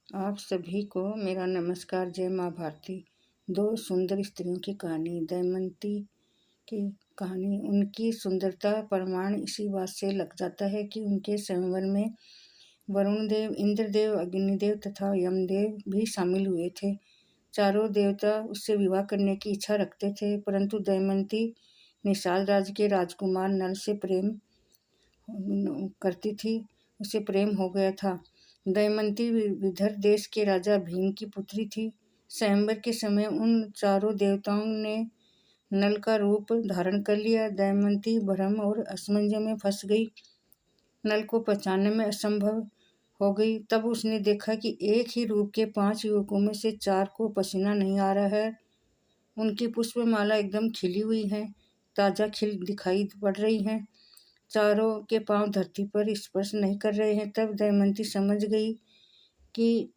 आप सभी को मेरा नमस्कार। जय माँ भारती। दो सुंदर स्त्रियों की कहानी। दमयंती की कहानी। उनकी सुंदरता प्रमाण इसी बात से लग जाता है कि उनके स्वयंवर में वरुण देव, इंद्रदेव, अग्निदेव तथा यमदेव भी शामिल हुए थे। चारों देवता उससे विवाह करने की इच्छा रखते थे, परंतु दमयंती निषाद राज्य के राजकुमार नल से प्रेम करती थी। उसे प्रेम हो गया था। दमयंती विदर्भ देश के राजा भीम की पुत्री थी। स्वयंवर के समय उन चारों देवताओं ने नल का रूप धारण कर लिया। दमयंती भ्रम और असमंजस में फंस गई। नल को पहचानने में असंभव हो गई। तब उसने देखा कि एक ही रूप के 5 युवकों में से 4 को पसीना नहीं आ रहा है। उनकी पुष्पमाला एकदम खिली हुई है, ताजा खिल दिखाई पड़ रही है। चारों के पांव धरती पर स्पर्श नहीं कर रहे हैं। तब दमयंती समझ गई कि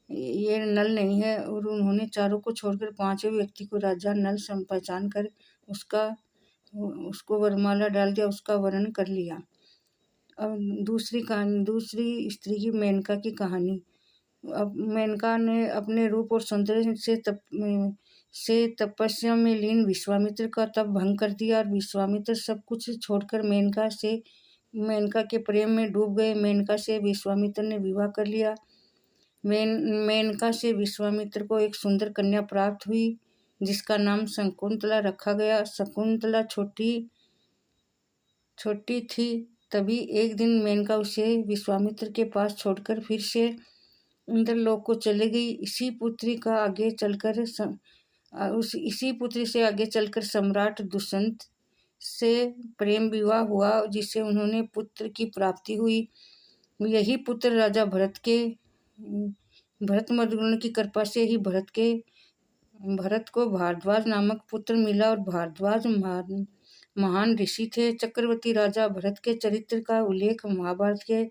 ये नल नहीं है और उन्होंने चारों को छोड़कर 5वें व्यक्ति को राजा नल पहचान कर उसको वरमाला डाल दिया, उसका वर्ण कर लिया। अब दूसरी कहानी, दूसरी स्त्री की मेनका की कहानी। अब मेनका ने अपने रूप और सौंदर्य से तपस्या में लीन विश्वामित्र का तप भंग कर दिया और विश्वामित्र सब कुछ छोड़कर मेनका के प्रेम में डूब गए। मेनका से विश्वामित्र ने विवाह कर लिया। मेनका से विश्वामित्र को एक सुंदर कन्या प्राप्त हुई, जिसका नाम शकुंतला रखा गया। शकुंतला छोटी थी। तभी एक दिन मेनका उसे विश्वामित्र के पास छोड़कर फिर से इंद्रलोक को चली गई। इसी पुत्री से आगे चलकर सम्राट दुष्यंत से प्रेम विवाह हुआ, जिससे उन्होंने पुत्र की प्राप्ति हुई। यही पुत्र राजा भरत मधुगुण की कृपा से ही भरत को भारद्वाज नामक पुत्र मिला और भारद्वाज महान ऋषि थे। चक्रवर्ती राजा भरत के चरित्र का उल्लेख महाभारत के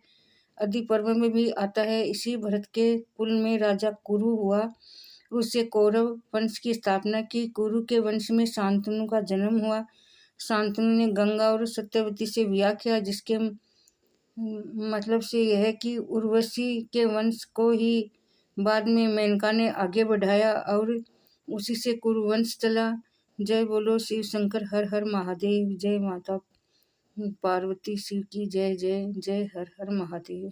आदि पर्व में भी आता है। इसी भरत के कुल में राजा कुरु हुआ। उससे कौरव वंश की स्थापना की। कुरु के वंश में शांतनु का जन्म हुआ। शांतनु ने गंगा और सत्यवती से विवाह किया, जिसके मतलब से यह है कि उर्वशी के वंश को ही बाद में मेनका ने आगे बढ़ाया और उसी से कुरुवंश चला। जय बोलो शिव शंकर हर हर महादेव। जय माता पार्वती शिव की जय। जय जय हर हर महादेव।